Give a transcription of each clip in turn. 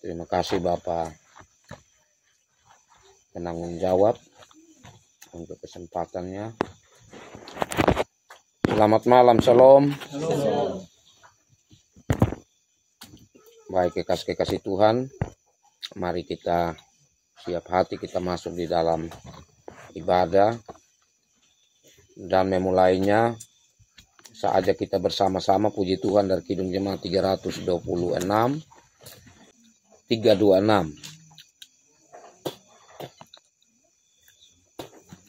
Terima kasih Bapak penanggung jawab untuk kesempatannya. Selamat malam, Shalom. Baik kekasih-kekasih Tuhan, mari kita siap hati, kita masuk di dalam ibadah dan memulainya saatnya kita bersama-sama puji Tuhan dari Kidung Jemaat 326 326.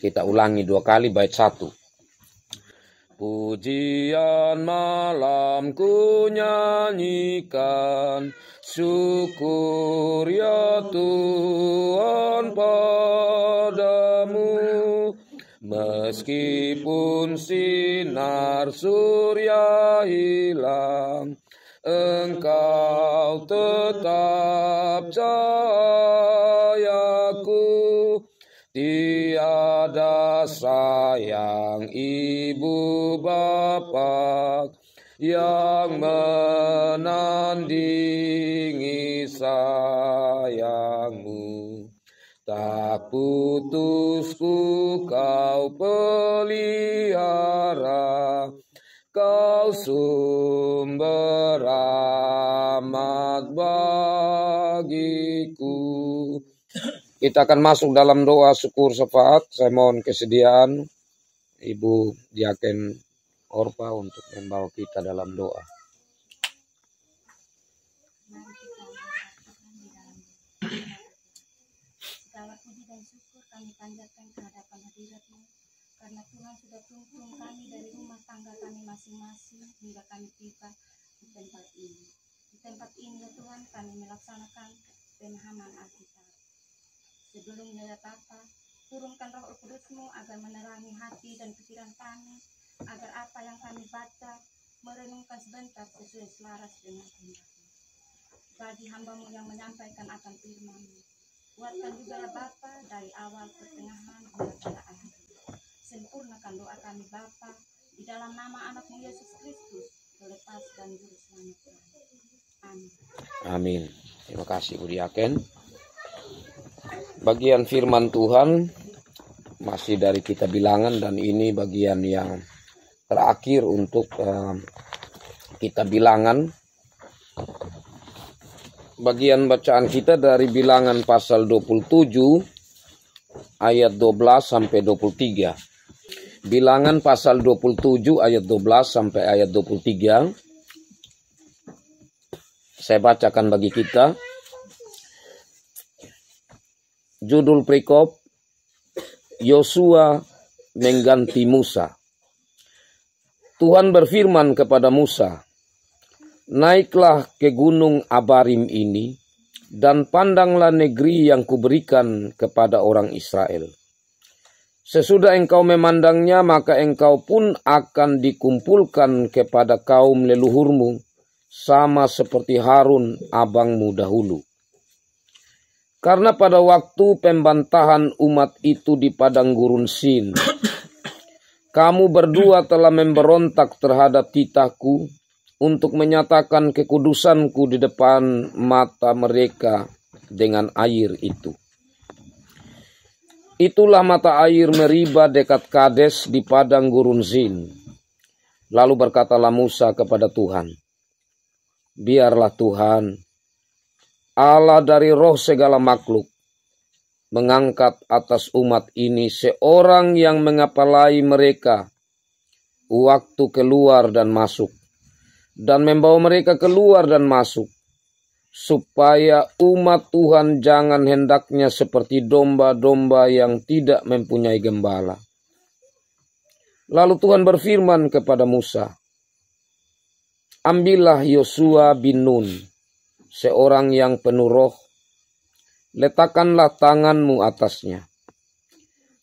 Kita ulangi 2 kali bait 1. Pujian malam ku nyanyikan, syukur ya Tuhan padamu. Meskipun sinar surya hilang, Engkau tetap cahayaku. Tiada sayang ibu bapa yang menandingi sayangmu. Tak putus ku kau pelihara, kau sumber rahmat bagiku. Kita akan masuk dalam doa syukur syafaat. Saya mohon kesediaan Ibu Diaken Orpa untuk membawa kita dalam doa. Segala puji dan syukur kami panjatkan ke hadapan hadirat-Mu, karena Tuhan sudah tuntun kami dari rumah tangga kami masing-masing hingga kami tiba di tempat ini. Di tempat ini ya Tuhan, kami melaksanakan pemahaman Alkitab. Sebelumnya ya Bapa, turunkan Roh Kudus-Mu agar menerangi hati dan pikiran kami, agar apa yang kami baca merenungkan sebentar sesuai selaras dengan kehendak-Mu. Bagi hamba-Mu yang menyampaikan akan firman-Mu, kuatkan juga ya Bapa dari awal pertengahan hingga pada akhir. Sempurnakan doa kami Bapa di dalam nama anak-Mu Yesus Kristus, Pelepas dan Juru Selamat kami. Amin. Amin. Terima kasih Bu Diaken. Bagian firman Tuhan masih dari kitab Bilangan, dan ini bagian yang terakhir untuk kitab Bilangan. Bagian bacaan kita dari Bilangan pasal 27 ayat 12 sampai 23. Bilangan pasal 27 ayat 12 sampai ayat 23. Saya bacakan bagi kita. Judul perikop, Yosua mengganti Musa. Tuhan berfirman kepada Musa, naiklah ke gunung Abarim ini, dan pandanglah negeri yang kuberikan kepada orang Israel. Sesudah engkau memandangnya, maka engkau pun akan dikumpulkan kepada kaum leluhurmu, sama seperti Harun abangmu dahulu. Karena pada waktu pembantahan umat itu di padang gurun Sin, kamu berdua telah memberontak terhadap titahku untuk menyatakan kekudusanku di depan mata mereka dengan air itu. Itulah mata air Meriba dekat Kades di padang gurun Zin. Lalu berkatalah Musa kepada Tuhan, biarlah Tuhan, Allah dari roh segala makhluk, mengangkat atas umat ini seorang yang mengepalai mereka waktu keluar dan masuk, dan membawa mereka keluar dan masuk, supaya umat Tuhan jangan hendaknya seperti domba-domba yang tidak mempunyai gembala. Lalu Tuhan berfirman kepada Musa, ambillah Yosua bin Nun, seorang yang penuh roh, letakkanlah tanganmu atasnya.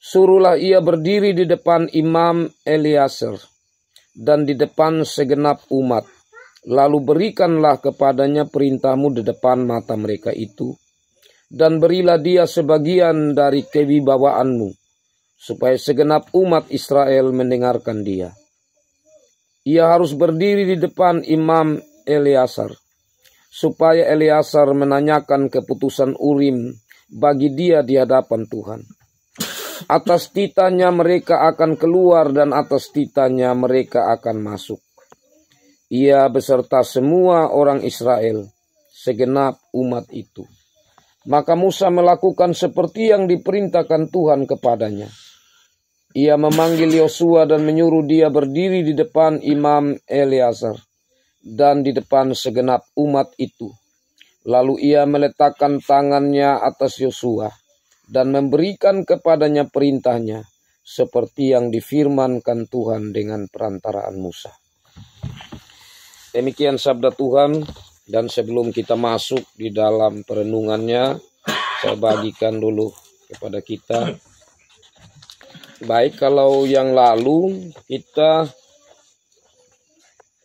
Suruhlah ia berdiri di depan Imam Eleazar dan di depan segenap umat. Lalu berikanlah kepadanya perintahmu di depan mata mereka itu, dan berilah dia sebagian dari kewibawaanmu, supaya segenap umat Israel mendengarkan dia. Ia harus berdiri di depan Imam Eleazar, supaya Eleazar menanyakan keputusan Urim bagi dia di hadapan Tuhan. Atas titanya mereka akan keluar dan atas titanya mereka akan masuk. Ia beserta semua orang Israel, segenap umat itu. Maka Musa melakukan seperti yang diperintahkan Tuhan kepadanya. Ia memanggil Yosua dan menyuruh dia berdiri di depan Imam Eleazar dan di depan segenap umat itu. Lalu ia meletakkan tangannya atas Yosua dan memberikan kepadanya perintahnya seperti yang difirmankan Tuhan dengan perantaraan Musa. Demikian sabda Tuhan, dan sebelum kita masuk di dalam perenungannya, saya bagikan dulu kepada kita. Baik, kalau yang lalu kita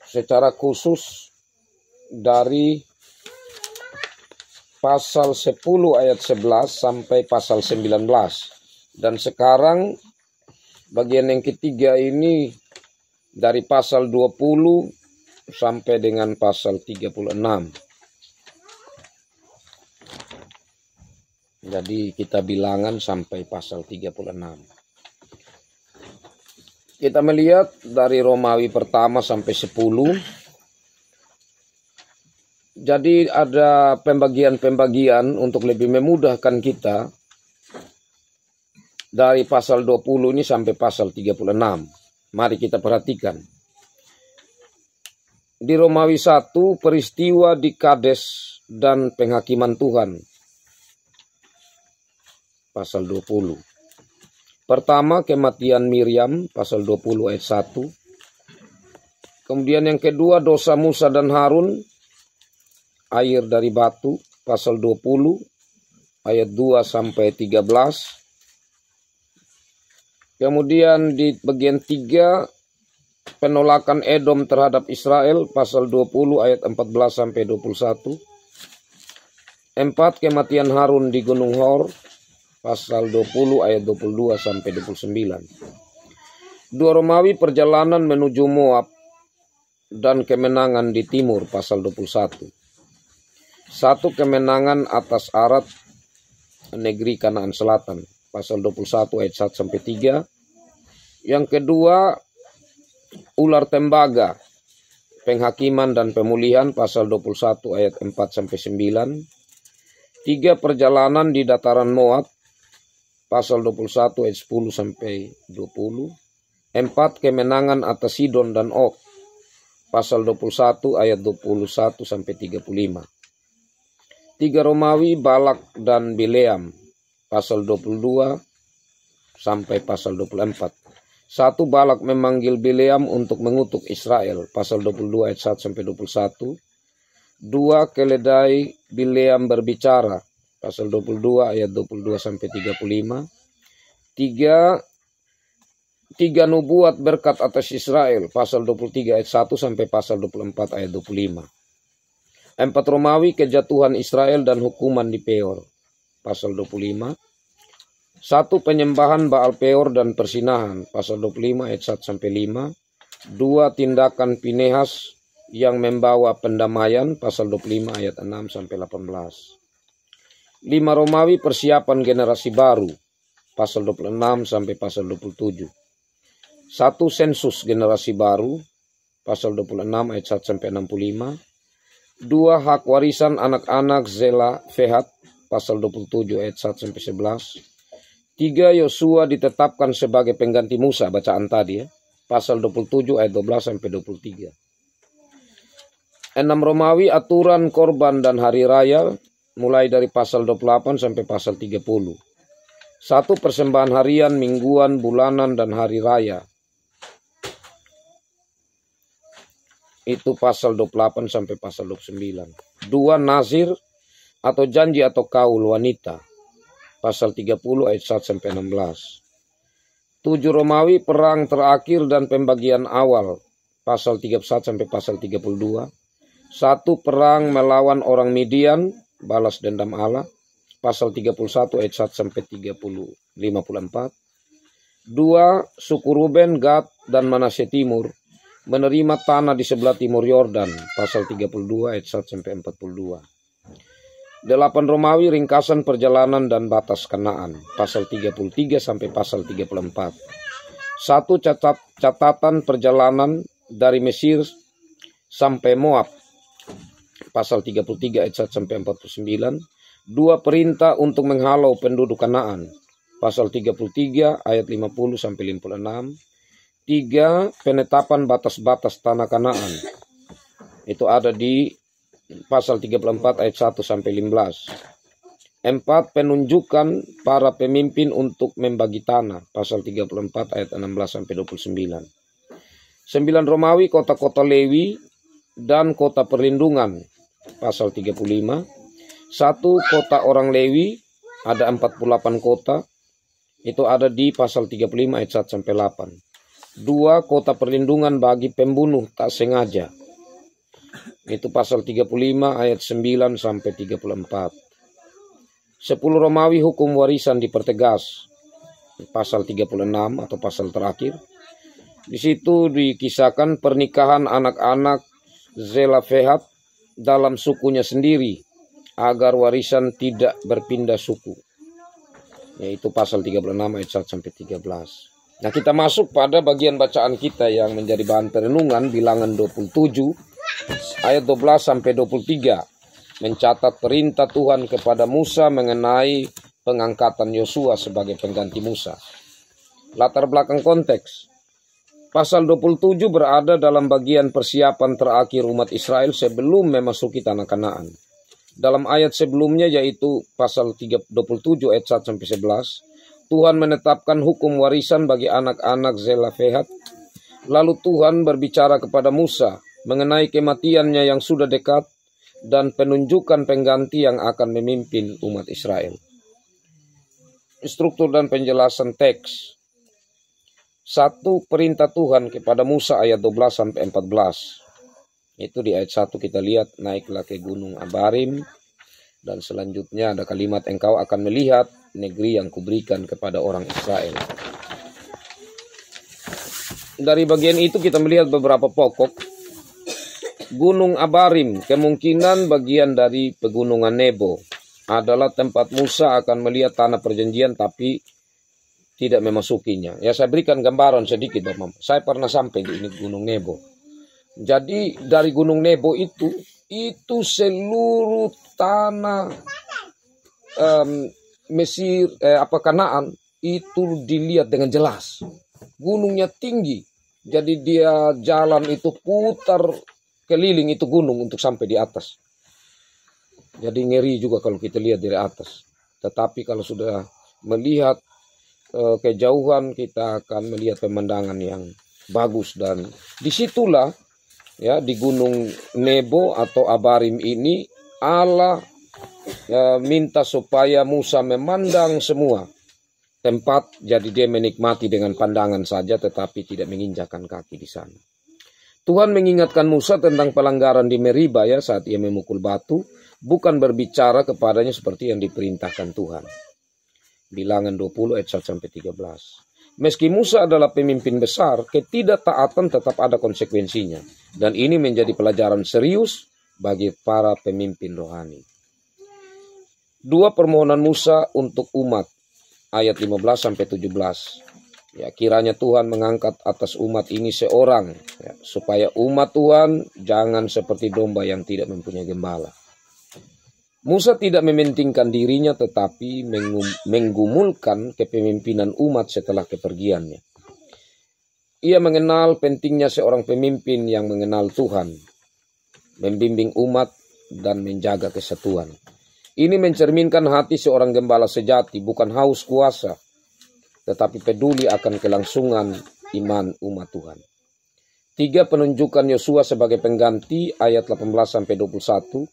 secara khusus dari pasal 10 ayat 11 sampai pasal 19. Dan sekarang bagian yang ketiga ini dari pasal 20 sampai dengan pasal 36. Jadi kita bilangan sampai pasal 36. Kita melihat dari Romawi pertama sampai 10. Jadi ada pembagian-pembagian untuk lebih memudahkan kita dari pasal 20 ini sampai pasal 36. Mari kita perhatikan. Di Romawi 1, peristiwa di Kades dan penghakiman Tuhan. Pasal 20. Pertama, kematian Miriam, pasal 20 ayat 1. Kemudian yang kedua, dosa Musa dan Harun, air dari batu, pasal 20 ayat 2 sampai 13. Kemudian di bagian 3, penolakan Edom terhadap Israel, pasal 20 ayat 14 sampai 21. 4, kematian Harun di Gunung Hor, pasal 20 ayat 22 sampai 29. 2 Romawi, perjalanan menuju Moab dan kemenangan di timur, pasal 21. 1, kemenangan atas Arad negeri Kanaan Selatan, pasal 21 ayat 1 sampai 3. Yang kedua, ular tembaga, penghakiman dan pemulihan, pasal 21 ayat 4 sampai 9. 3, perjalanan di dataran Moab, pasal 21 ayat 10 sampai 20. 4, kemenangan atas Sidon dan Og, pasal 21 ayat 21 sampai 35. 3 Romawi, Balak dan Bileam, pasal 22 sampai pasal 24. 1, Balak memanggil Bileam untuk mengutuk Israel, pasal 22 ayat 1 sampai 21. 2, keledai Bileam berbicara, pasal 22 ayat 22 sampai 35. 3 nubuat berkat atas Israel, pasal 23 ayat 1 sampai pasal 24 ayat 25. 4 Romawi, kejatuhan Israel dan hukuman di Peor, pasal 25. 1, penyembahan Baal Peor dan persinahan, pasal 25 ayat 1 sampai 5. 2, tindakan Pinehas yang membawa pendamaian, pasal 25 ayat 6 sampai 18. 5 Romawi, persiapan generasi baru, pasal 26 sampai pasal 27. 1, sensus generasi baru, pasal 26 ayat 1 sampai 65. 2, hak warisan anak-anak Zela Fehat, pasal 27 ayat 1 sampai 11. 3, Yosua ditetapkan sebagai pengganti Musa, bacaan tadi ya, pasal 27 ayat 12 sampai 23. 6 Romawi, aturan korban dan hari raya, mulai dari pasal 28 sampai pasal 30. 1, persembahan harian, mingguan, bulanan, dan hari raya. Itu pasal 28 sampai pasal 29. 2, nazir atau janji atau kaul wanita, pasal 30 ayat 1 sampai 16. 7 Romawi, perang terakhir dan pembagian awal, pasal 31 sampai pasal 32. 1, perang melawan orang Midian, balas dendam Allah, pasal 31 ayat 1 sampai 54. 2, suku Ruben, Gad, dan Manasye Timur, menerima tanah di sebelah timur Yordan, pasal 32 ayat 1 sampai 42. 8 Romawi ringkasan perjalanan dan batas Kanaan, pasal 33 sampai pasal 34. 1 catatan perjalanan dari Mesir sampai Moab, pasal 33 ayat 1 sampai 49. 2 perintah untuk menghalau penduduk Kanaan, pasal 33 ayat 50 sampai 56. 3 penetapan batas-batas tanah Kanaan. Itu ada di pasal 34 ayat 1 sampai 15. 4 penunjukan para pemimpin untuk membagi tanah, pasal 34 ayat 16 sampai 29. 9 Romawi kota-kota Lewi dan kota perlindungan, pasal 35. 1 kota orang Lewi, ada 48 kota, itu ada di pasal 35 ayat 1 sampai 8. 2 kota perlindungan bagi pembunuh tak sengaja, itu pasal 35 ayat 9 sampai 34. 10 Romawi hukum warisan dipertegas, pasal 36 atau pasal terakhir. Di situ dikisahkan pernikahan anak-anak Zelafehat dalam sukunya sendiri agar warisan tidak berpindah suku, yaitu pasal 36 ayat 1 sampai 13. Nah, kita masuk pada bagian bacaan kita yang menjadi bahan perenungan, Bilangan 27 ayat 12 sampai 23, mencatat perintah Tuhan kepada Musa mengenai pengangkatan Yosua sebagai pengganti Musa. Latar belakang konteks. Pasal 27 berada dalam bagian persiapan terakhir umat Israel sebelum memasuki tanah Kanaan. Dalam ayat sebelumnya, yaitu pasal 27 ayat 1 sampai 11, Tuhan menetapkan hukum warisan bagi anak-anak Zelafehat. Lalu Tuhan berbicara kepada Musa mengenai kematiannya yang sudah dekat dan penunjukan pengganti yang akan memimpin umat Israel. Struktur dan penjelasan teks. 1 perintah Tuhan kepada Musa ayat 12 sampai 14. Itu di ayat 1 kita lihat, naiklah ke gunung Abarim, dan selanjutnya ada kalimat engkau akan melihat negeri yang kuberikan kepada orang Israel. Dari bagian itu kita melihat beberapa pokok. Gunung Abarim kemungkinan bagian dari pegunungan Nebo, adalah tempat Musa akan melihat tanah perjanjian tapi tidak memasukinya. Ya, saya berikan gambaran sedikit, Bapak. Saya pernah sampai di ini Gunung Nebo. Jadi dari Gunung Nebo itu seluruh tanah Mesir, Kanaan itu dilihat dengan jelas. Gunungnya tinggi, jadi dia jalan itu putar keliling itu gunung untuk sampai di atas. Jadi ngeri juga kalau kita lihat dari atas. Tetapi kalau sudah melihat kejauhan, kita akan melihat pemandangan yang bagus. Dan disitulah, ya, di Gunung Nebo atau Abarim ini Allah minta supaya Musa memandang semua tempat, jadi dia menikmati dengan pandangan saja tetapi tidak menginjakkan kaki di sana. Tuhan mengingatkan Musa tentang pelanggaran di Meriba, ya, saat ia memukul batu, bukan berbicara kepadanya seperti yang diperintahkan Tuhan. Bilangan 20 ayat 1 sampai 13. Meski Musa adalah pemimpin besar, ketidaktaatan tetap ada konsekuensinya, dan ini menjadi pelajaran serius bagi para pemimpin rohani. 2 permohonan Musa untuk umat, ayat 15 sampai 17. Ya, kiranya Tuhan mengangkat atas umat ini seorang, ya, supaya umat Tuhan jangan seperti domba yang tidak mempunyai gembala. Musa tidak mementingkan dirinya tetapi menggumulkan kepemimpinan umat setelah kepergiannya. Ia mengenal pentingnya seorang pemimpin yang mengenal Tuhan, membimbing umat dan menjaga kesatuan. Ini mencerminkan hati seorang gembala sejati, bukan haus kuasa, tetapi peduli akan kelangsungan iman umat Tuhan. 3 penunjukan Yosua sebagai pengganti, ayat 18-21.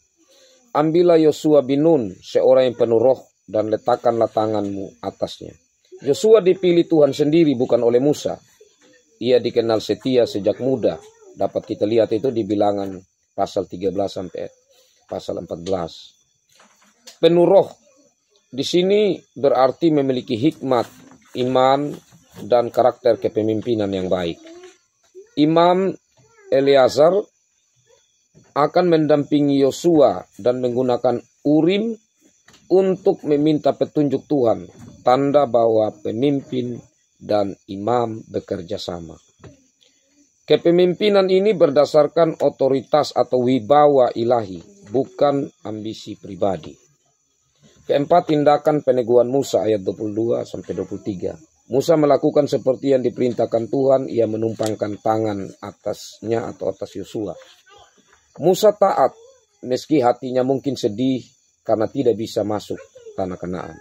Ambillah Yosua bin Nun, seorang yang penuh roh, dan letakkanlah tanganmu atasnya. Yosua dipilih Tuhan sendiri, bukan oleh Musa. Ia dikenal setia sejak muda. Dapat kita lihat itu di Bilangan pasal 13 sampai pasal 14. Penuh roh di sini berarti memiliki hikmat, iman, dan karakter kepemimpinan yang baik. Imam Eleazar akan mendampingi Yosua dan menggunakan Urim untuk meminta petunjuk Tuhan, tanda bahwa pemimpin dan imam bekerja sama. Kepemimpinan ini berdasarkan otoritas atau wibawa ilahi, bukan ambisi pribadi. Keempat, tindakan peneguhan Musa ayat 22-23. Musa melakukan seperti yang diperintahkan Tuhan, ia menumpangkan tangan atasnya atau atas Yosua. Musa taat meski hatinya mungkin sedih karena tidak bisa masuk tanah Kanaan.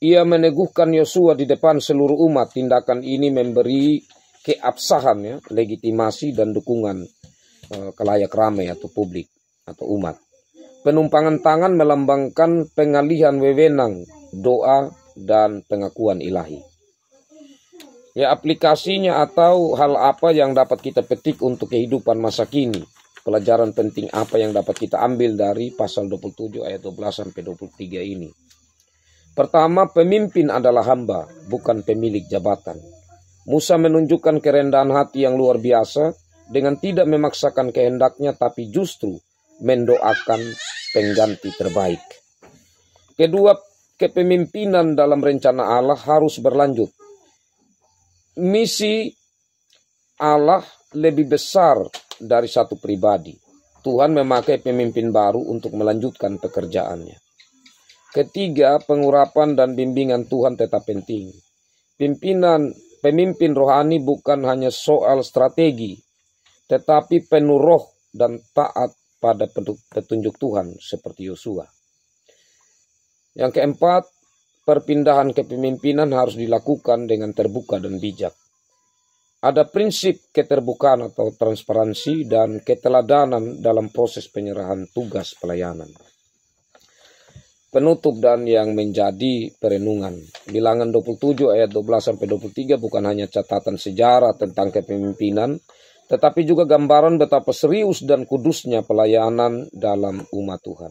Ia meneguhkan Yosua di depan seluruh umat. Tindakan ini memberi keabsahan, ya, legitimasi dan dukungan kelayak ramai atau publik atau umat. Penumpangan tangan melambangkan pengalihan wewenang, doa, dan pengakuan ilahi. Ya, aplikasinya atau hal apa yang dapat kita petik untuk kehidupan masa kini. Pelajaran penting apa yang dapat kita ambil dari pasal 27 ayat 12-23 ini. Pertama, pemimpin adalah hamba, bukan pemilik jabatan. Musa menunjukkan kerendahan hati yang luar biasa dengan tidak memaksakan kehendaknya, tapi justru mendoakan pengganti terbaik. Kedua, kepemimpinan dalam rencana Allah harus berlanjut. Misi Allah lebih besar dari satu pribadi. Tuhan memakai pemimpin baru untuk melanjutkan pekerjaannya. Ketiga, pengurapan dan bimbingan Tuhan tetap penting. Pemimpin rohani bukan hanya soal strategi, tetapi penuh roh dan taat pada petunjuk Tuhan seperti Yosua. Yang keempat, perpindahan kepemimpinan harus dilakukan dengan terbuka dan bijak. Ada prinsip keterbukaan atau transparansi dan keteladanan dalam proses penyerahan tugas pelayanan. Penutup dan yang menjadi perenungan. Bilangan 27 ayat 12-23 bukan hanya catatan sejarah tentang kepemimpinan, tetapi juga gambaran betapa serius dan kudusnya pelayanan dalam umat Tuhan.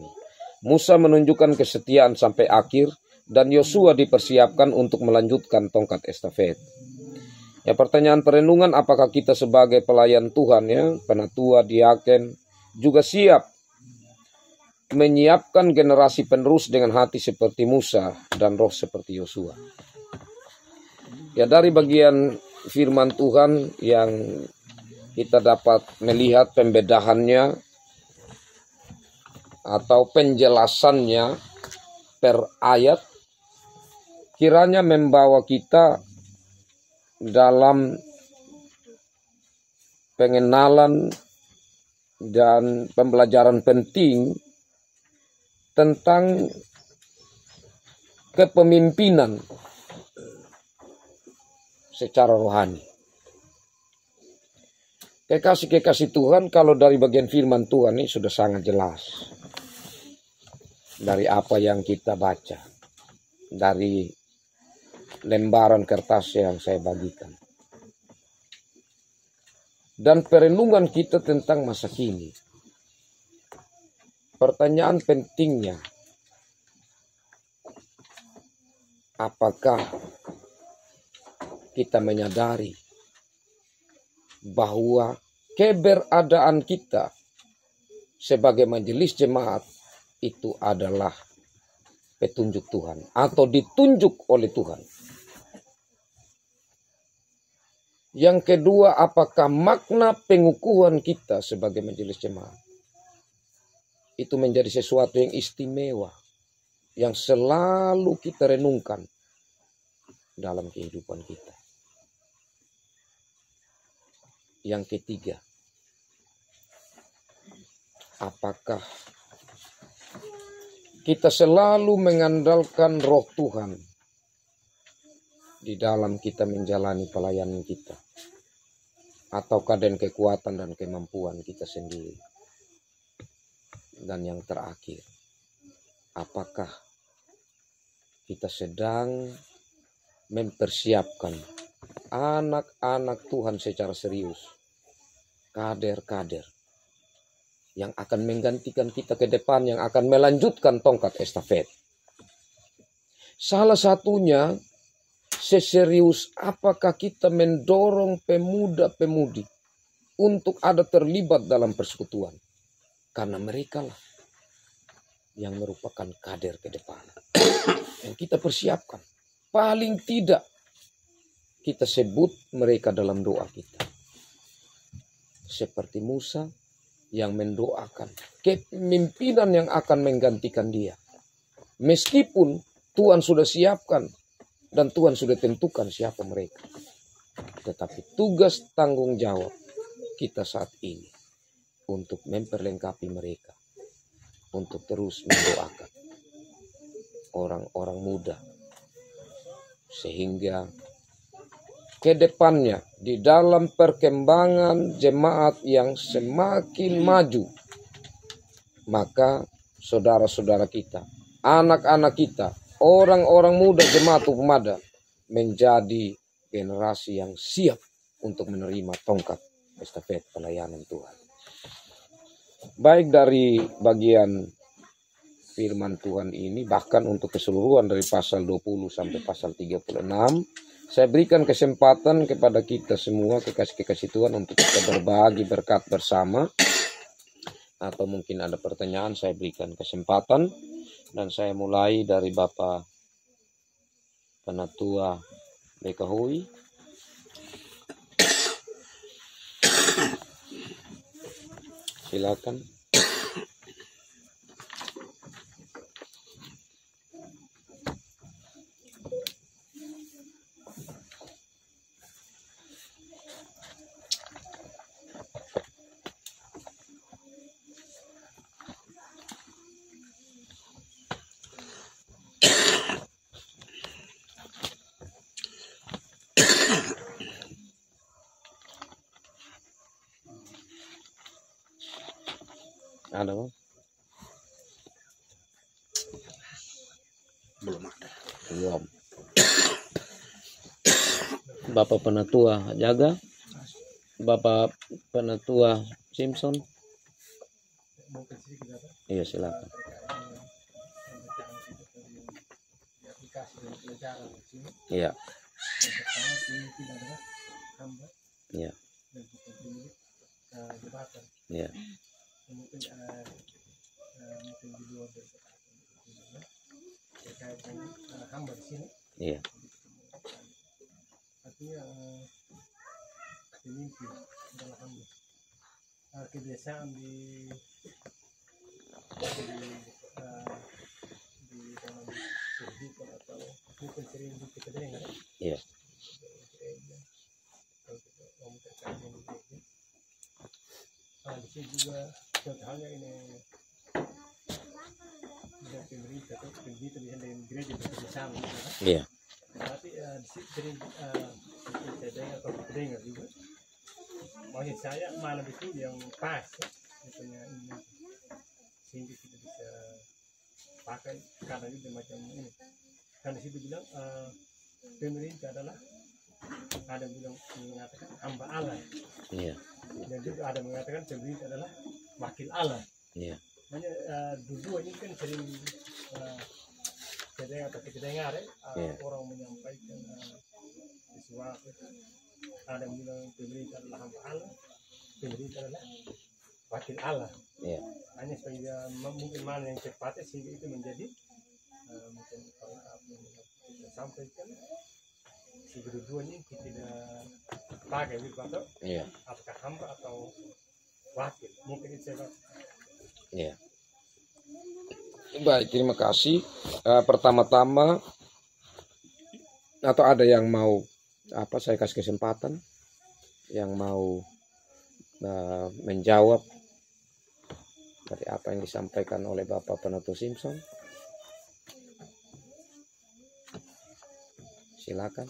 Musa menunjukkan kesetiaan sampai akhir dan Yosua dipersiapkan untuk melanjutkan tongkat estafet. Ya, pertanyaan perenungan, apakah kita sebagai pelayan Tuhan, ya, penatua, diaken, juga siap menyiapkan generasi penerus dengan hati seperti Musa dan roh seperti Yosua? Ya, dari bagian firman Tuhan yang kita dapat melihat pembedahannya atau penjelasannya per ayat, kiranya membawa kita dalam pengenalan dan pembelajaran penting tentang kepemimpinan secara rohani. Kekasih-kekasih Tuhan, kalau dari bagian firman Tuhan ini sudah sangat jelas. Dari apa yang kita baca. Dari lembaran kertas yang saya bagikan. Dan perenungan kita tentang masa kini. Pertanyaan pentingnya, apakah kita menyadari bahwa keberadaan kita sebagai majelis jemaat itu adalah petunjuk Tuhan atau ditunjuk oleh Tuhan. Yang kedua, apakah makna pengukuhan kita sebagai majelis jemaat itu menjadi sesuatu yang istimewa yang selalu kita renungkan dalam kehidupan kita. Yang ketiga, apakah kita selalu mengandalkan roh Tuhan di dalam kita menjalani pelayanan kita, ataukah dengan kekuatan dan kemampuan kita sendiri? Dan yang terakhir, apakah kita sedang mempersiapkan anak-anak Tuhan secara serius, kader-kader yang akan menggantikan kita ke depan, yang akan melanjutkan tongkat estafet? Salah satunya, seserius apakah kita mendorong pemuda-pemudi untuk ada terlibat dalam persekutuan. Karena mereka lah yang merupakan kader ke depan. Yang kita persiapkan. Paling tidak kita sebut mereka dalam doa kita. Seperti Musa yang mendoakan kepemimpinan yang akan menggantikan dia. Meskipun Tuhan sudah siapkan dan Tuhan sudah tentukan siapa mereka. Tetapi tugas tanggung jawab kita saat ini untuk memperlengkapi mereka. Untuk terus mendoakan orang-orang muda. Sehingga ke depannya di dalam perkembangan jemaat yang semakin maju, maka saudara-saudara kita, anak-anak kita, orang-orang muda jemaat Pemada menjadi generasi yang siap untuk menerima tongkat estafet pelayanan Tuhan. Baik dari bagian firman Tuhan ini, bahkan untuk keseluruhan dari pasal 20 sampai pasal 36, saya berikan kesempatan kepada kita semua, kekasih-kekasih Tuhan, untuk kita berbagi berkat bersama. Atau mungkin ada pertanyaan, saya berikan kesempatan. Dan saya mulai dari Bapak Penatua Bekahui. Silakan. Ada Bang? Belum ada. Belum. Bapak Penatua Jaga, Bapak Penatua Simpson. Iya, silakan. Iya. Iya. Iya. Mungkin di luar dari terkait dengan hamba di sini. Iya. Artinya pemimpin adalah hamba. Kebiasaan di dalam kehidupan atau mungkin sering kita dengar. Iya. Kalau kita ngomong terkait dengan gereja. Di sini juga contohnya ini dari pemerintah atau pemerintah dengan gereja bekerjasama. Iya. Tapi di sini sering saya dengar atau dengar juga. Maksud saya mana betul yang pas misalnya ini sehingga kita bisa pakai karena itu macam ini. Karena situ bilang pemerintah adalah ada yang bilang mengatakan hamba Allah. Iya. Dan juga ada mengatakan pemerintah adalah wakil Allah. Iya. Hanya dua ini kan sering kita dengar orang menyampaikan sesuatu. Ada yang bilang pemerintah adalah hamba Allah, pemerintah adalah wakil Allah. Iya. Hanya supaya mungkin mana yang tepat sehingga itu menjadi mungkin kalau kita sampaikan si kedua-duanya kita tidak pakai gitu atau apakah hamba atau wakil mungkin itu saya. Iya. Baik, terima kasih. Pertama-tama atau ada yang mau saya kasih kesempatan yang mau menjawab dari apa yang disampaikan oleh Bapak Penatua Simpson. Silakan.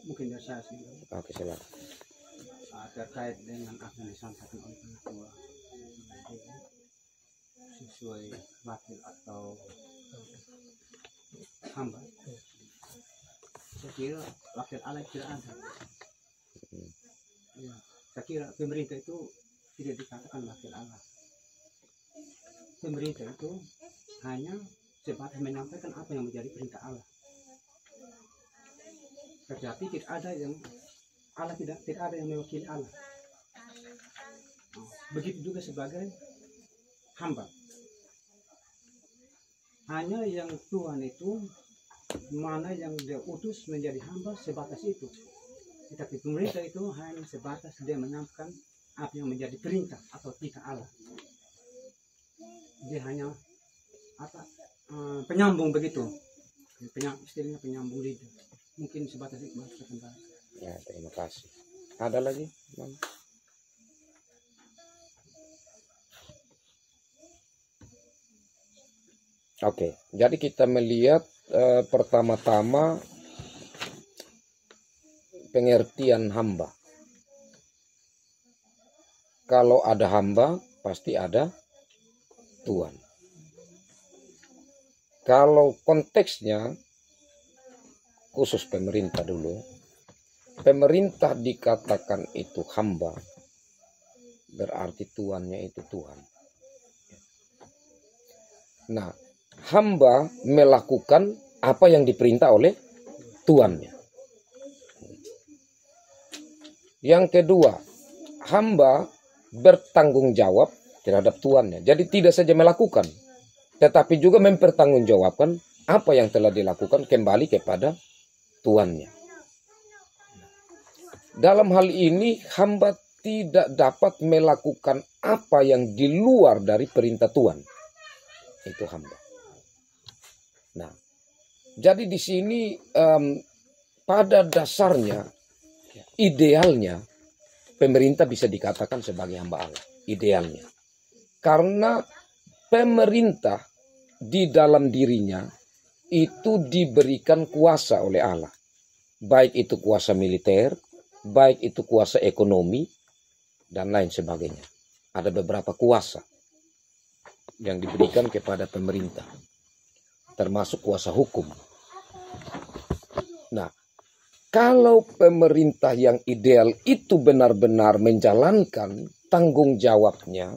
Mungkin dari saya sih. Oke, silakan. Terkait dengan apa yang disampaikan oleh Penatua sesuai wakil atau hamba, saya kira wakil Allah tidak ada. Ya, saya kira pemerintah itu tidak dikatakan wakil Allah. Pemerintah itu hanya sebatas menyampaikan apa yang menjadi perintah Allah. Tetapi tidak ada yang Allah tidak ada yang mewakili Allah. Begitu juga sebagai hamba. Hanya yang Tuhan itu mana yang dia utus menjadi hamba sebatas itu. Tetapi pemerintah itu hanya sebatas dia menyampaikan apa yang menjadi perintah atau titah Allah. Dia hanya penyambung begitu. Istilahnya penyambung lidah. Mungkin sebatas itu kembali. Ya, terima kasih. Ada lagi? Oke, jadi kita melihat pertama-tama pengertian hamba. Kalau ada hamba, pasti ada Tuhan. Kalau konteksnya, khusus pemerintah dulu, pemerintah dikatakan itu hamba, berarti tuannya itu Tuhan. Nah, hamba melakukan apa yang diperintah oleh tuannya. Yang kedua, hamba bertanggung jawab terhadap tuannya. Jadi tidak saja melakukan, tetapi juga mempertanggungjawabkan apa yang telah dilakukan kembali kepada tuannya. Dalam hal ini, hamba tidak dapat melakukan apa yang di luar dari perintah Tuhan. Itu hamba. Nah, jadi di sini pada dasarnya, idealnya, pemerintah bisa dikatakan sebagai hamba Allah. Idealnya. Karena pemerintah di dalam dirinya itu diberikan kuasa oleh Allah. Baik itu kuasa militer, baik itu kuasa ekonomi, dan lain sebagainya. Ada beberapa kuasa yang diberikan kepada pemerintah. Termasuk kuasa hukum. Nah, kalau pemerintah yang ideal itu benar-benar menjalankan tanggung jawabnya,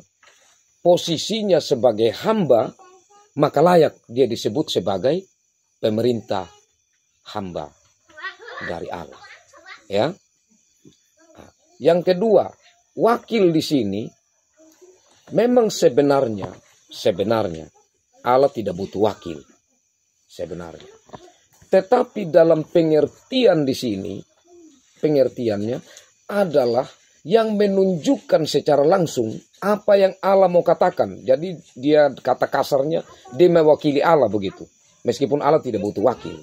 posisinya sebagai hamba, maka layak dia disebut sebagai pemerintah hamba dari Allah. Ya. Nah, yang kedua, wakil di sini memang sebenarnya Allah tidak butuh wakil. Sebenarnya. Tetapi dalam pengertian di sini, pengertiannya adalah yang menunjukkan secara langsung apa yang Allah mau katakan. Jadi dia kata kasarnya, dia mewakili Allah begitu. Meskipun Allah tidak butuh wakil.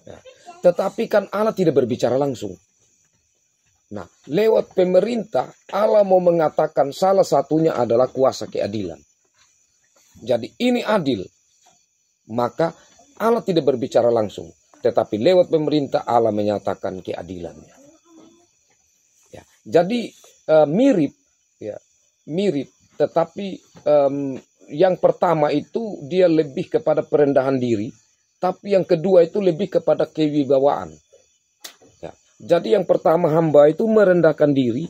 Nah, tetapi kan Allah tidak berbicara langsung. Nah, lewat pemerintah, Allah mau mengatakan salah satunya adalah kuasa keadilan. Jadi ini adil. Maka Allah tidak berbicara langsung, tetapi lewat pemerintah Allah menyatakan keadilannya. Ya, jadi mirip, tetapi yang pertama itu dia lebih kepada perendahan diri, tapi yang kedua itu lebih kepada kewibawaan. Ya, jadi yang pertama hamba itu merendahkan diri,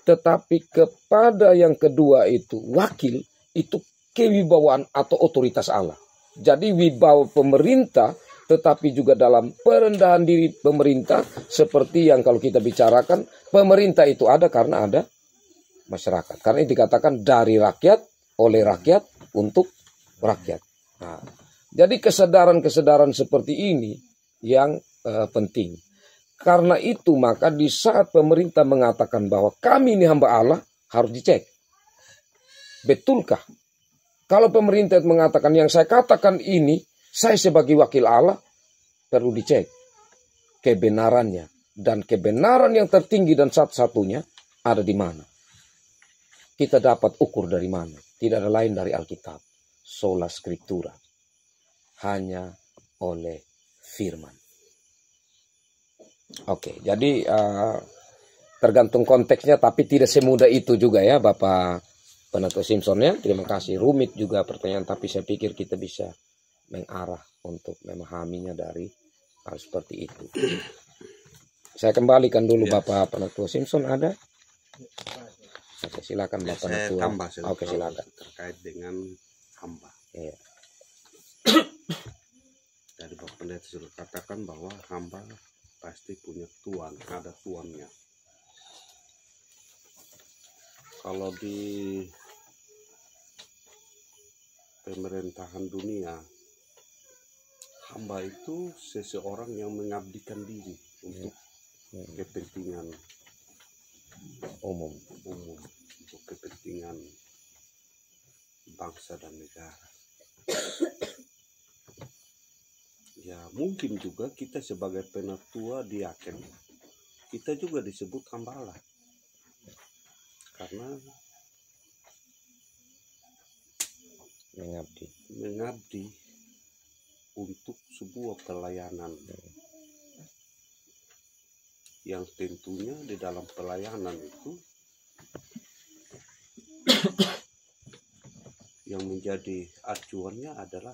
tetapi kepada yang kedua itu wakil itu kewibawaan atau otoritas Allah. Jadi wibawa pemerintah, tetapi juga dalam perendahan diri pemerintah, seperti yang kalau kita bicarakan, pemerintah itu ada karena ada masyarakat. Karena dikatakan dari rakyat, oleh rakyat, untuk rakyat. Nah, jadi kesadaran-kesadaran seperti ini yang penting. Karena itu maka di saat pemerintah mengatakan bahwa kami ini hamba Allah, harus dicek. Betulkah? Kalau pemerintah mengatakan yang saya katakan ini, saya sebagai wakil Allah, perlu dicek kebenarannya. Dan kebenaran yang tertinggi dan satu-satunya ada di mana. Kita dapat ukur dari mana. Tidak ada lain dari Alkitab. Sola Scriptura. Hanya oleh firman. Oke, jadi tergantung konteksnya, tapi tidak semudah itu juga ya Bapak Penatua Simpson ya. Terima kasih. Rumit juga pertanyaan, tapi saya pikir kita bisa mengarah untuk memahaminya dari hal seperti itu. Saya kembalikan dulu Bapak Penatua Simpson ada? Oke, silakan Bapak Penatua. Saya tambah Oke, silakan. Terkait dengan hamba. Iya. Dari Bapak Pendeta sudah katakan bahwa hamba pasti punya tuan, ada tuannya. Kalau di pemerintahan dunia, hamba itu seseorang yang mengabdikan diri untuk kepentingan Umum. untuk kepentingan bangsa dan negara. Ya mungkin juga kita sebagai penatua diaken, kita juga disebut hamba Allah, karena mengabdi untuk sebuah pelayanan yang tentunya di dalam pelayanan itu yang menjadi acuannya adalah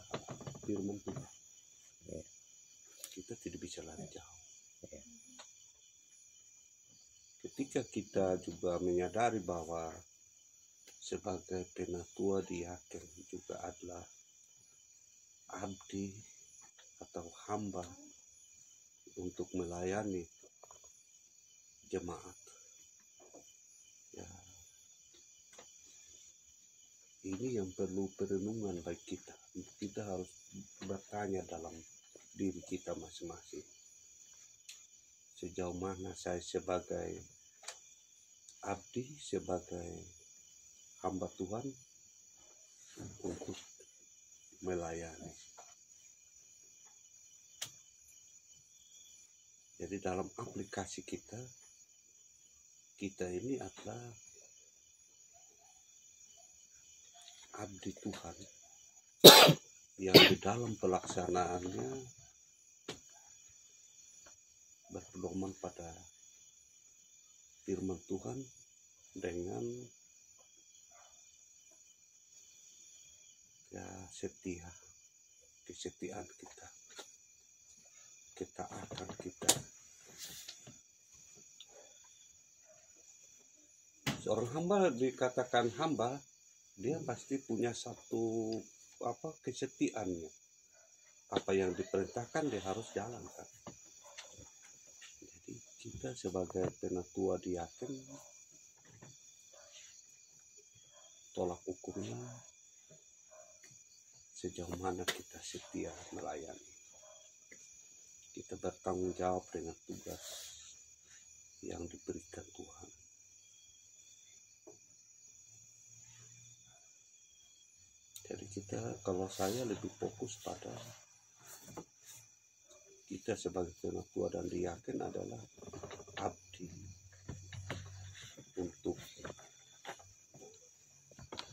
firman Tuhan. Kita tidak bisa lari jauh. Ketika kita juga menyadari bahwa sebagai penatua diaken juga adalah abdi atau hamba untuk melayani jemaat. Ya, ini yang perlu perenungan bagi kita. Kita harus bertanya dalam diri kita masing-masing. Sejauh mana saya sebagai abdi, sebagai hamba Tuhan untuk melayani. Jadi dalam aplikasi kita ini adalah abdi Tuhan yang di dalam pelaksanaannya berpedoman pada firman Tuhan dengan kesetiaan kita, ketaatan kita. Seorang hamba dikatakan hamba, dia pasti punya satu kesetiaannya. Apa yang diperintahkan dia harus jalankan. Jadi kita sebagai penatua diaken, tolak ukurnya sejauh mana kita setia melayani. Kita bertanggung jawab dengan tugas yang diberikan Tuhan. Jadi kalau saya lebih fokus pada kita sebagai penatua dan diaken adalah abdi untuk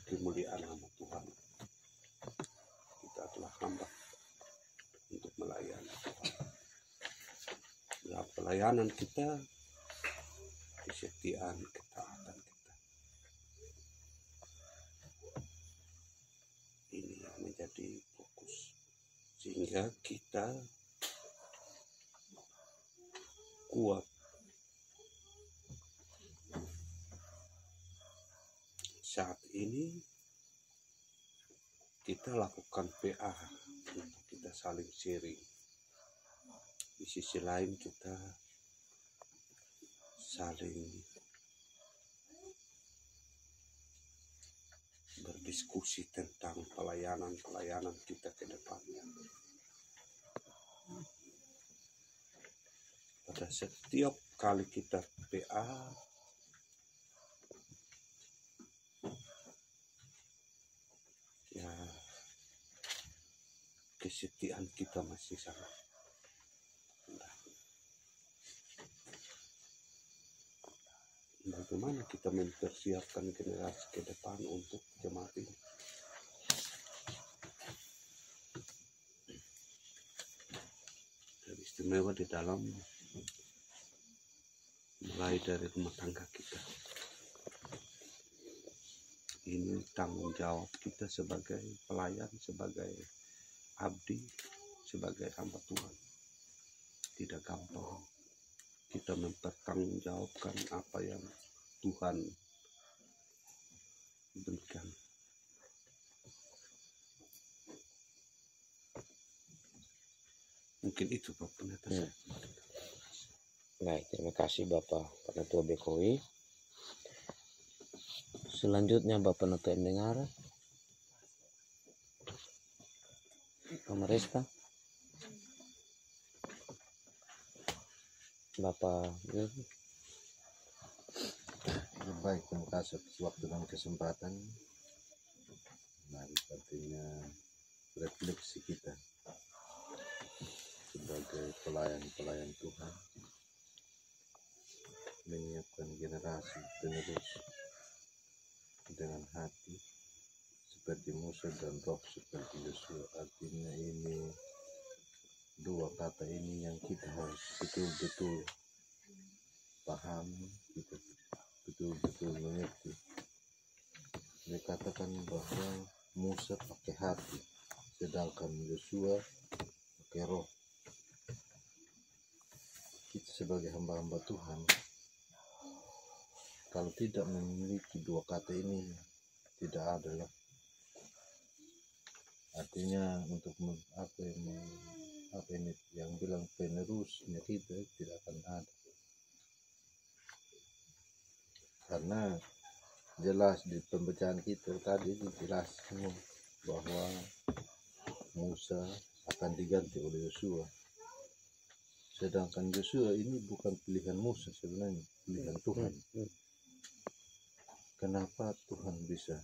kemuliaan nama Tuhan. Kita adalah hamba untuk melayani Tuhan. Dalam pelayanan kita, kesetiaan, ketaatan kita. Ini yang menjadi fokus. Sehingga kita kuat. Saat ini kita lakukan PA untuk kita saling sharing. Di sisi lain kita saling berdiskusi tentang pelayanan kita ke depannya. Pada setiap kali kita PA, ya kesetiaan kita masih sangat rendah. Bagaimana kita mempersiapkan generasi ke depan untuk jemaat ini? Dan istimewa di dalam mulai dari rumah tangga kita. Ini tanggung jawab kita sebagai pelayan, sebagai abdi, sebagai hamba Tuhan. Tidak gampang kita mempertanggungjawabkan apa yang Tuhan berikan. Mungkin itu Pak Pendeta. Baik, terima kasih Bapak Penatua Bekowi. Selanjutnya Bapak Penatua Endengara. Pemerintah. Bapak Baik, terima kasih atas waktu dan kesempatan. Mari artinya refleksi kita sebagai pelayan Tuhan, menyiapkan generasi penerus dengan hati seperti Musa dan roh seperti Yosua. Artinya ini dua kata ini yang kita harus betul-betul pahami, kita betul-betul mengerti. Dikatakan bahwa Musa pakai hati, sedangkan Yosua pakai roh. Kita sebagai hamba-hamba Tuhan, kalau tidak memiliki dua kata ini, tidak ada lah. Artinya untuk apa ini yang bilang penerusnya kita tidak akan ada. Karena jelas di pembacaan kita tadi jelas semua bahwa Musa akan diganti oleh Yosua. Sedangkan Yosua ini bukan pilihan Musa sebenarnya, pilihan Tuhan. Kenapa Tuhan bisa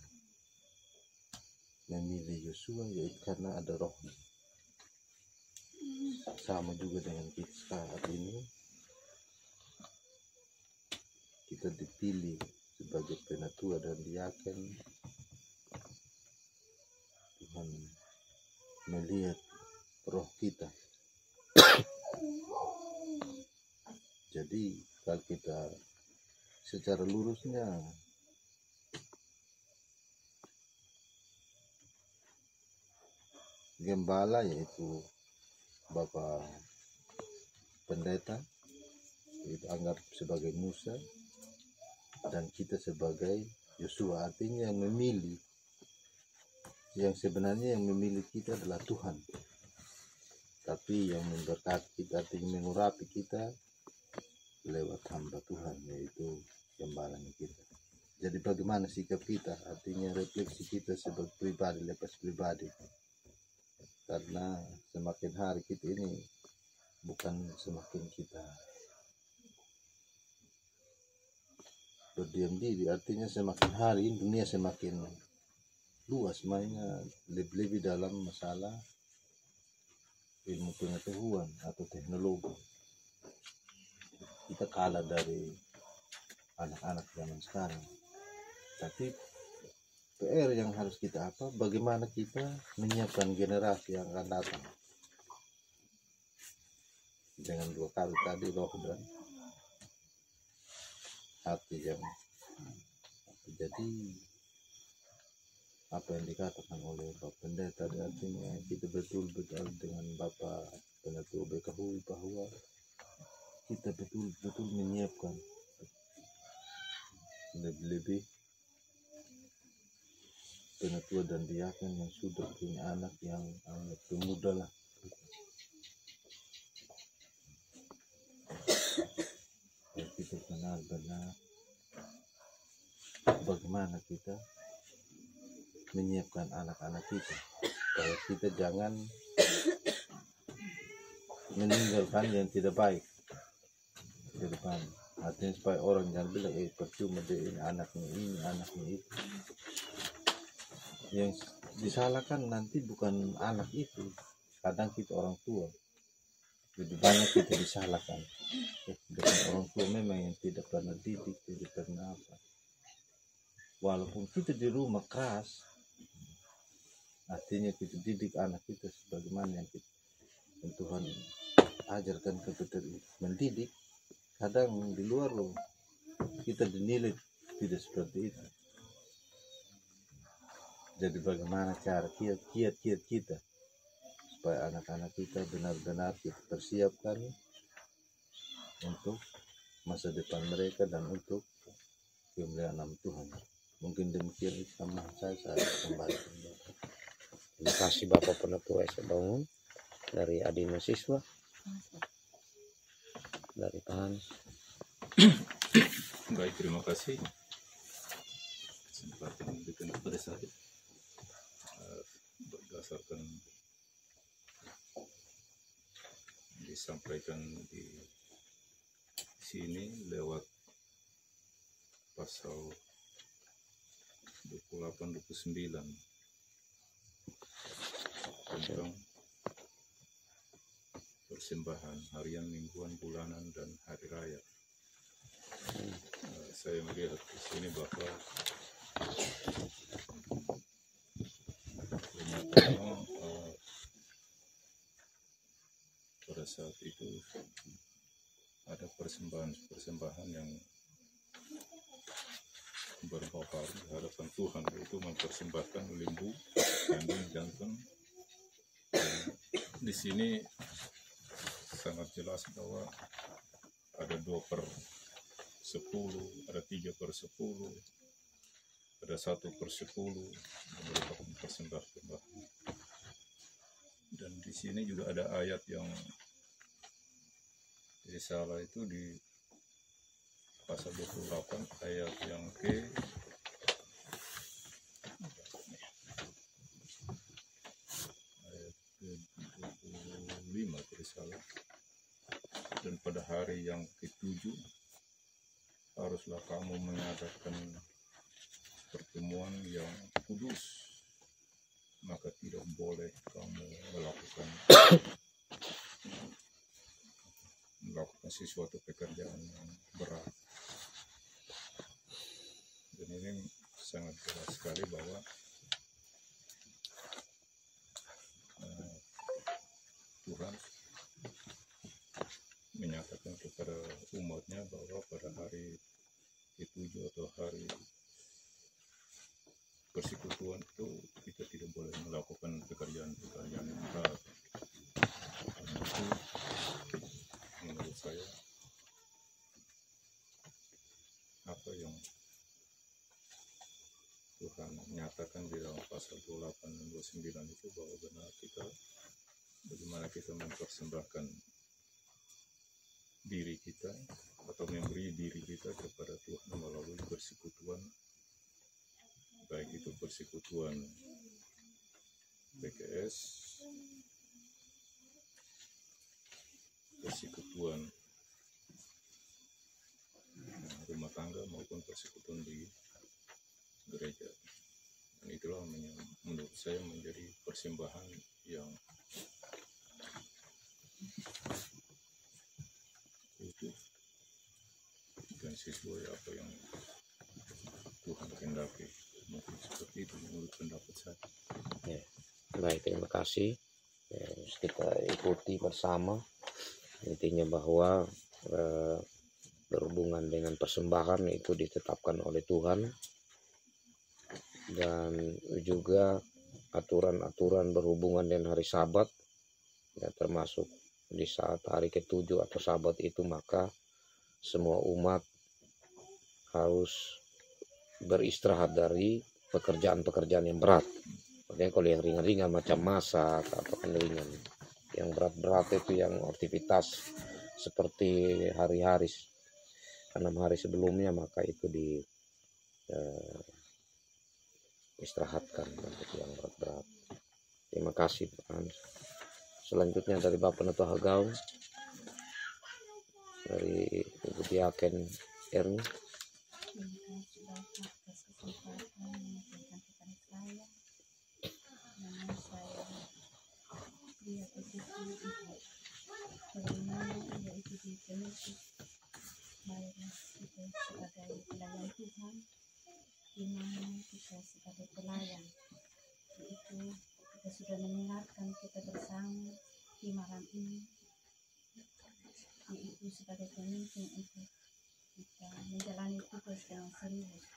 memilih Yosua? Yaitu karena ada rohnya. Sama juga dengan kita saat ini, kita dipilih sebagai penatua dan diaken. Tuhan melihat roh kita. Jadi kalau kita secara lurusnya gembala yaitu Bapak Pendeta itu anggap sebagai Musa dan kita sebagai Yosua. Artinya yang memilih, yang sebenarnya yang memilih kita adalah Tuhan, tapi yang memberkati kita, artinya mengurapi kita lewat hamba Tuhan, yaitu gembalanya kita. Jadi bagaimana sikap kita, artinya refleksi kita sebagai pribadi, lepas pribadi. Karena semakin hari kita ini bukan semakin kita berdiam diri, artinya semakin hari ini dunia semakin luas mainnya, lebih-lebih dalam masalah ilmu pengetahuan atau teknologi. Kita kalah dari anak-anak zaman sekarang. Tapi PR yang harus kita bagaimana kita menyiapkan generasi yang akan datang. Dengan dua kali tadi, roh dan hati yang. Jadi apa yang dikatakan oleh Bapak Pendeta artinya kita betul-betul dengan Bapak Penatua Bekowi bahwa kita betul-betul menyiapkan lebih-lebih penatua dan diaken yang sudah punya anak yang pemuda lah. Dan kita benar-benar bagaimana kita menyiapkan anak-anak kita supaya kita jangan meninggalkan yang tidak baik ke depan. Artinya supaya orang jangan bilang percuma deh ini anaknya itu. Yang disalahkan nanti bukan anak itu, kadang kita orang tua lebih banyak kita disalahkan. Dengan orang tua memang yang tidak pernah didik, tidak pernah apa. Walaupun kita di rumah keras, artinya kita didik anak kita sebagaimana yang Tuhan ajarkan kepada mendidik. Kadang di luar loh kita dinilai tidak seperti itu. Jadi bagaimana cara kiat kita supaya anak-anak kita benar-benar kita persiapkan untuk masa depan mereka dan untuk kemuliaan nama Tuhan. Mungkin demikian itu sama saya kembali. Terima kasih Bapak Penatua Esa Bangun dari Adi Mahasiswa. dari Pak Hans. Baik, terima kasih kesempatan yang diberikan kepada saya. Berdasarkan disampaikan di sini lewat pasal 28-29 tentang persembahan harian, mingguan, bulanan, dan hari raya. Saya melihat di sini bahwa ternyata pada saat itu ada persembahan yang berbau di hadapan Tuhan, yaitu mempersembahkan lembu, kambing, jantan. Di sini sangat jelas bahwa ada 2/10, ada 3/10, ada 1/10 yang merupakan persembahan. Dan di sini juga ada ayat yang salah, itu di pasal 28 ayat yang ayat ke-25 tidak salah. Dan pada hari yang ke-7 haruslah kamu mengadakan pertemuan yang kudus, maka tidak boleh kamu melakukan sesuatu pekerjaan yang berat. Dan ini sangat jelas sekali bahwa Tuhan menyatakan kepada umatnya bahwa pada hari ke-7 atau hari persekutuan itu kita tidak boleh melakukan pekerjaan-pekerjaan yang berat. Karena itu menurut saya apa yang Tuhan nyatakan di dalam pasal 28 dan 29 itu bahwa benar kita bagaimana kita mempersembahkan diri kita atau memberi diri kita kepada Tuhan melalui persekutuan, baik itu persekutuan PKS, persekutuan rumah tangga maupun persekutuan di gereja. Dan itulah menurut saya menjadi persembahan yang utuh dan sesuai apa yang Tuhan kehendaki. Mungkin seperti itu menurut pendapat saya. Ya. Baik, terima kasih. Ya, kita ikuti bersama. Intinya bahwa berhubungan dengan persembahan itu ditetapkan oleh Tuhan, dan juga aturan-aturan berhubungan dengan hari Sabat, ya, termasuk di saat hari ke-7 atau Sabat itu, maka semua umat harus beristirahat dari pekerjaan-pekerjaan yang berat. Makanya kalau yang ringan-ringan macam masak atau ringan, yang berat-berat itu yang aktivitas seperti hari-hari 6 hari sebelumnya, maka itu istirahatkan untuk yang berat-berat. Terima kasih Pak Hans. Selanjutnya dari Bapak Neto Hagau, dari Ibu Diaken Erni. Terima kasih Bapak atas kesempatan menyampaikan kepada saya. Nama saya Dia Petisi Ibu. Bagaimana ia itu dipenuhi baiklah kita sebagai pelayan Tuhan, di mana kita sebagai pelayan itu kita sudah mendengarkan kita bersama di malam ini, yaitu sebagai pemimpin untuk kita menjalani tugas dengan serius.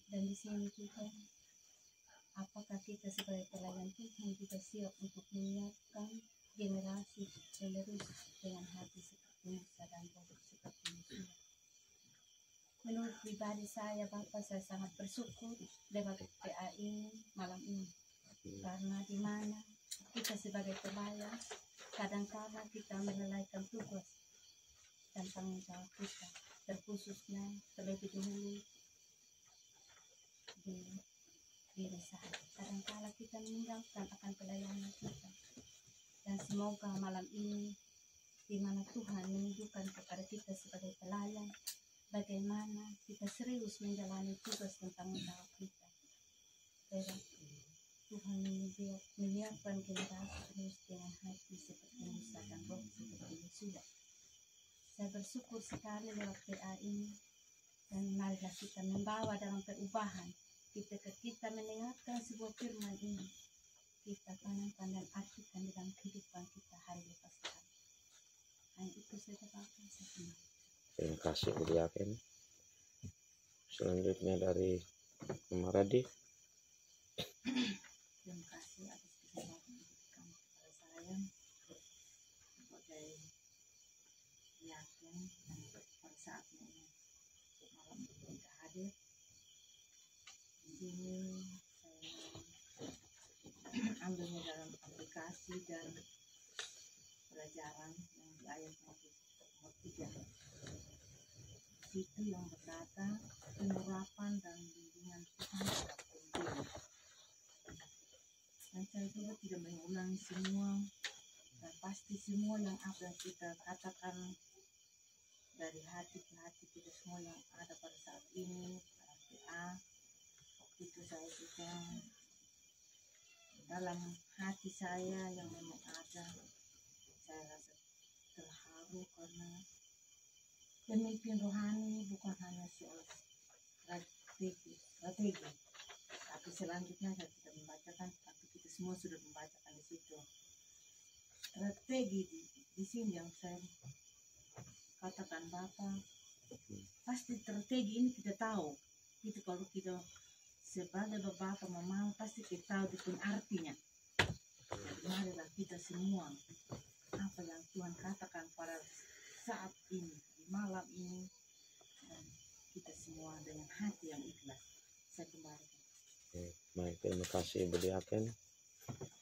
Dan di sini juga, apakah kita sebagai pelayan Tuhan juga siap untuk menyiapkan generasi penerus dengan hati seperti Musa dan Daud seperti Musa. Menurut pribadi saya, Bapak, saya sangat bersyukur lewat PA ini malam ini, karena di mana kita sebagai pelayan kadang-kadang kita melalaikan tugas tanggung jawab kita, terkhususnya terlebih dahulu di diri saya. Kadangkala kita meninggalkan akan pelayanan kita, dan semoga malam ini di mana Tuhan menunjukkan kepada kita sebagai pelayan bagaimana kita serius menjalani tugas dan tanggung jawab kita. Dan Tuhan menyiapkan generasi terus dengan hati seperti Musa dan roh seperti Yosua. Saya bersyukur sekali lewat PA ini, dan marilah kita membawa dalam perubahan. Ketika kita mendengarkan sebuah firman ini, kita tanamkan dan artikan dalam kehidupan kita hari lepas hari. Hanya itu saja Bapak, saya senang. Terima kasih Bu Diaken. Selanjutnya dari Maradi. Terima kasih atas kesempatan yang diberikan kepada saya sebagai yakin dan pada saatnya ini malam kita hadir di sini. Saya ambilnya dalam aplikasi dan pelajaran yang di ayat nomor 3. Situ yang berkata penerapan dan bimbingan Tuhan tetap penting. Dan saya juga tidak mengulangi semua, dan pasti semua yang apa yang kita katakan dari hati ke hati kita semua yang ada pada saat ini, pada PA, itu saya juga dalam hati saya yang memang ada, saya rasa terharu karena pemimpin rohani bukan hanya soal strategi, tapi selanjutnya saya tidak membacakan, tapi kita semua sudah membacakan di situ. Strategi di sini yang saya katakan Bapak, pasti strategi ini kita tahu. Itu kalau kita sebagai Bapak Mama pasti kita tahu itu artinya. Marilah kita semua apa yang Tuhan katakan pada saat ini, di malam ini, dan kita semua dengan hati yang ikhlas. Saya kembali. Baik, terima kasih Bu Diaken.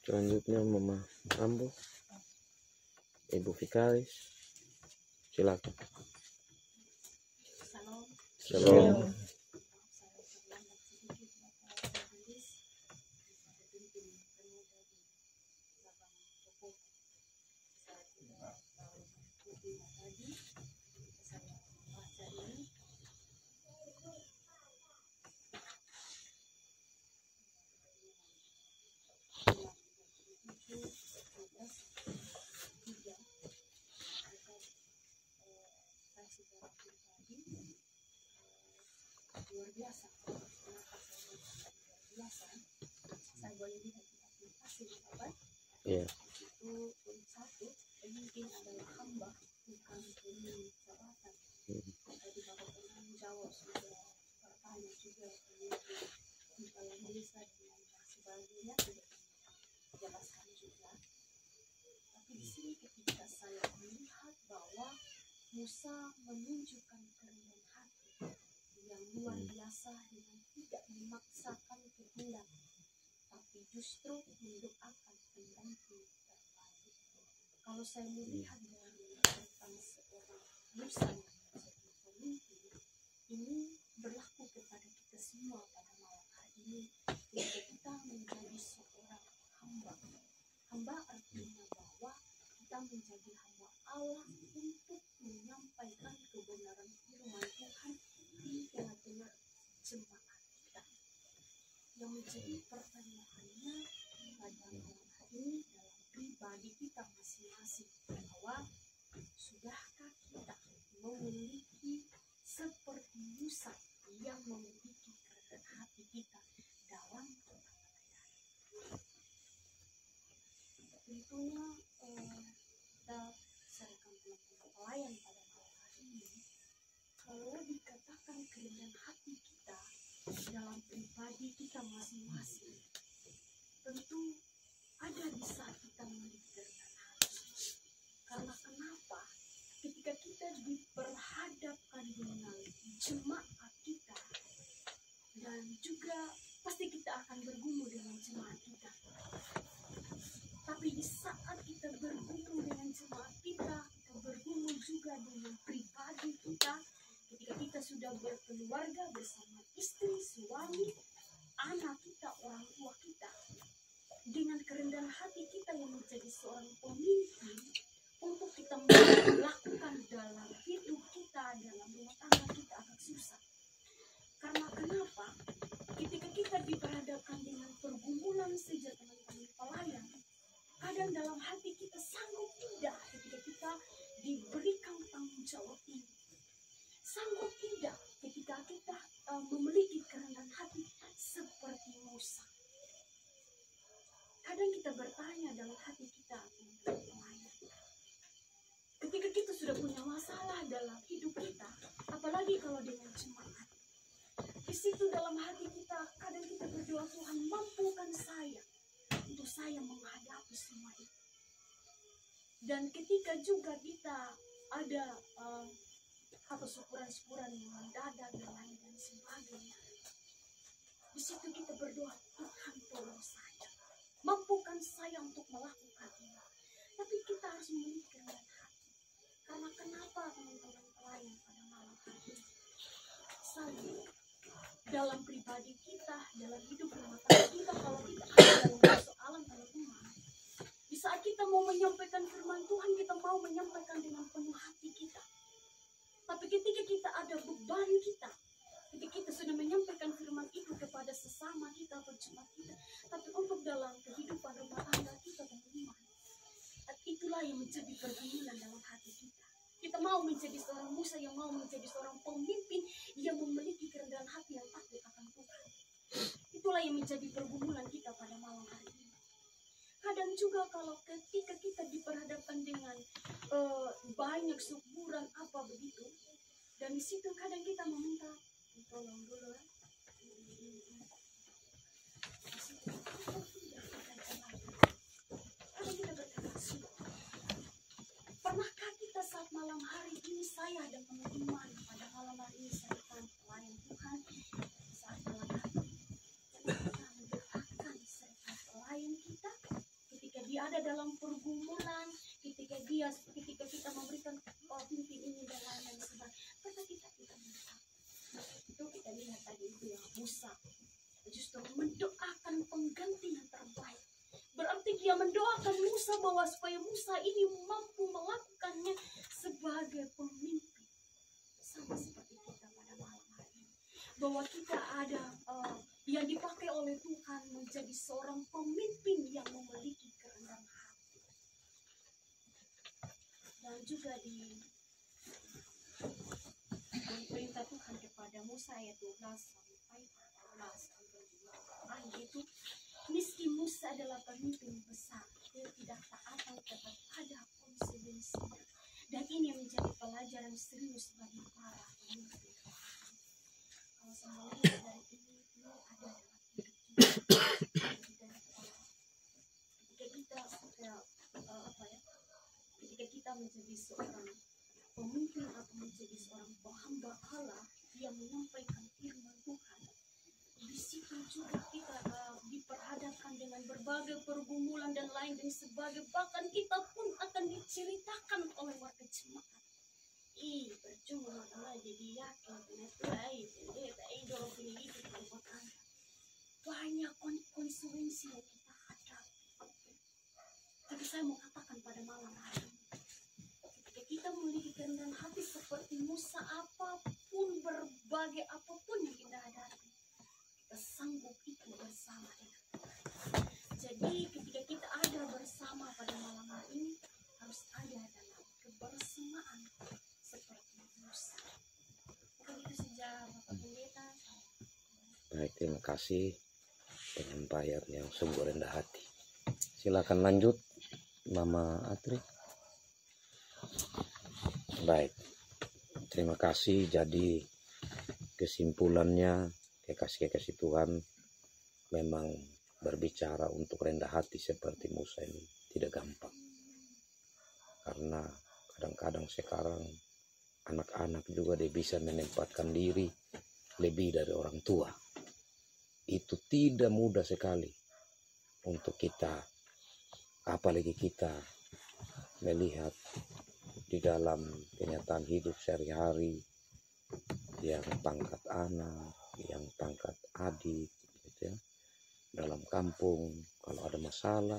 Selanjutnya Mama Ambo, Ibu Vikaris, silakan. Salam. Shalom. Luar biasa. Kenapa saya luar biasa? Saya boleh lihat di aplikasi Bapak. Iya. Itu poin 1, pemimpin adalah hamba, bukan pemimpin jabatan. Tadi Bapak pernah menjawab sudah bertanya juga di dalam desa dengan sebagainya tidak dijelaskan juga. Tapi di sini ketika saya melihat bahwa Musa menunjukkan kerendahan hati yang luar biasa dengan tidak memaksakan kehendak, tapi justru mendoakan pendamping terbaik. Kalau saya melihat dari tentang seorang Musa yang menjadi pemimpin, ini berlaku kepada kita semua pada malam hari ini. Ketika kita menjadi seorang hamba, hamba artinya bahwa kita menjadi hamba Allah untuk menyampaikan kebenaran firman Tuhan di tengah-tengah jemaat kita. Yang menjadi pertanyaannya pada malam hari ini dalam pribadi kita masing-masing, bahwa sudahkah kita memiliki seperti Musa yang memiliki kerendahan hati kita dalam pelayanan. Tentunya kita serahkan pelayan pada malam hari ini. Kalau dikatakan kerendahan hati kita dalam pribadi kita masing-masing, tentu ada di saat kita memiliki kerendahan hati. Karena kenapa? Ketika kita diperhadapkan dengan jemaat kita, dan juga pasti kita akan bergumul dengan jemaat kita. Tapi di saat kita bergumul dengan jemaat kita, kita bergumul juga dengan pribadi kita, ketika kita sudah berkeluarga bersama istri, suami, anak kita, orang tua kita, dengan kerendahan hati kita yang menjadi seorang pemimpin, untuk kita melakukan dalam hidup kita, dalam rumah tangga kita agak susah. Karena kenapa? Ketika kita diperhadapkan dengan pergumulan saja teman-teman pelayan, kadang dalam hati kita sanggup tidak ketika kita diberikan tanggung jawab ini. Sanggup tidak ketika kita memiliki kerendahan hati seperti Musa. Kadang kita bertanya dalam hati kita, ketika kita sudah punya masalah dalam hidup kita, apalagi kalau dengan jemaat, di situ dalam hati kita kadang kita berdoa, Tuhan mampukan saya untuk saya menghadapi semua itu. Dan ketika juga kita ada syukuran-syukuran yang mendadak dan lain dan sebagainya, di situ kita berdoa, Tuhan tolong saya, mampukan saya untuk melakukan ini. Tapi kita harus memiliki kerendahan hati. Karena kenapa teman-teman pelayan pada malam hari ini? Satu, dalam pribadi kita, dalam hidup rumah tangga kita, kalau kita ada dalam persoalan dalam rumah, di saat kita mau menyampaikan firman Tuhan, kita mau menyampaikan dengan penuh hati kita. Tapi ketika kita ada beban kita, ketika kita sudah menyampaikan firman itu kepada sesama kita, berjemaat kita, tapi untuk dalam kehidupan rumah tangga kita, teman-teman, itulah yang menjadi pergumulan dalam hati kita. Kita mau menjadi seorang Musa yang mau menjadi seorang pemimpin yang memiliki kerendahan hati yang takut akan Tuhan. Itulah yang menjadi pergumulan kita pada malam hari ini. Kadang juga kalau ketika kita diperhadapkan dengan banyak syukuran apa begitu, dan di situ kadang kita meminta tolong dulu ya. Kadang kita berkata, pernahkah kita saat malam hari ini saya ada pengumuman pada malam hari ini saya akan pelayan Tuhan saat malam hari ini kita mendoakan serta pelayan kita ketika dia ada dalam pergumulan, ketika kita memberikan pimpin ini dan lain-lain sebagainya. Karena kita minta itu kita lihat tadi itu yang Musa justru mendoakan pengganti yang terbaik. Berarti dia mendoakan Musa bahwa supaya Musa ini mampu melakukannya sebagai pemimpin. Sama seperti kita pada malam hari ini. Bahwa kita ada yang dipakai oleh Tuhan menjadi seorang pemimpin yang memiliki kerendahan hati. Dan juga di perintah Tuhan kepada Musa ayat 12 sampai 14 itu, meski Musa adalah pemimpin besar, dia tidak taat atau tepat pada konsekuensinya. Dan ini menjadi pelajaran serius bagi para pemimpin. Kalau saya lihat dari ini ada dalam hidup kita. Ketika kita menjadi seorang pemimpin atau menjadi seorang hamba Allah yang menyampaikan firman Tuhan, di situ juga kita diperhadapkan dengan berbagai pergumulan dan lain dan sebagainya. Bahkan kita pun akan diceritakan oleh warga jemaat. Percuma Allah jadi yakin banyak konsekuensi yang kita hadapi. Tapi saya mau katakan pada malam hari ini, ketika kita memiliki kerendahan hati seperti Musa, apapun berbagai apapun yang kita hadapi, kita sanggup itu bersama dengan Tuhan. Jadi ketika kita ada bersama pada malam hari ini, harus ada dalam kebersamaan seperti Musa. Bukan itu saja Bapak Pendeta. Baik, terima kasih penyampaian yang sungguh rendah hati. Silakan lanjut Mama Atri. Baik, terima kasih. Jadi kesimpulannya, kekasih Tuhan memang berbicara untuk rendah hati seperti Musa ini tidak gampang. Karena kadang-kadang sekarang anak-anak juga dia bisa menempatkan diri lebih dari orang tua. Itu tidak mudah sekali untuk kita, apalagi kita melihat di dalam kenyataan hidup sehari-hari, yang pangkat anak, yang pangkat adik, gitu ya, dalam kampung, kalau ada masalah,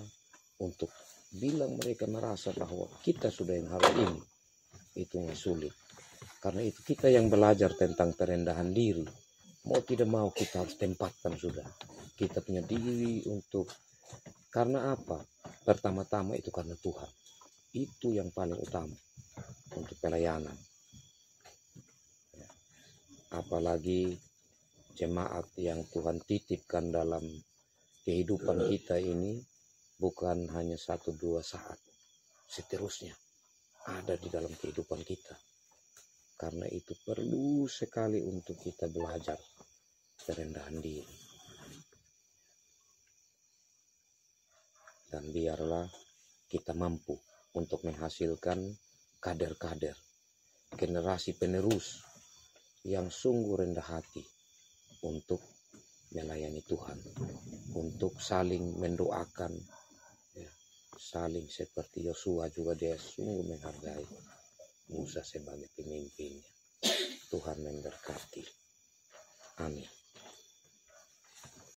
untuk bilang mereka merasa bahwa kita sudah yang hari ini, itu yang sulit. Karena itu kita yang belajar tentang perendahan diri. Mau tidak mau kita harus tempatkan sudah kita punya diri untuk, karena apa? Pertama-tama itu karena Tuhan. Itu yang paling utama untuk pelayanan. Apalagi jemaat yang Tuhan titipkan dalam kehidupan kita ini bukan hanya 1-2 saat, seterusnya ada di dalam kehidupan kita. Karena itu perlu sekali untuk kita belajar kerendahan diri. Dan biarlah kita mampu untuk menghasilkan kader-kader, generasi penerus yang sungguh rendah hati untuk melayani Tuhan, untuk saling mendoakan, ya, saling seperti Yosua juga dia sungguh menghargai Musa sebagai pemimpinnya. Tuhan memberkati. Amin.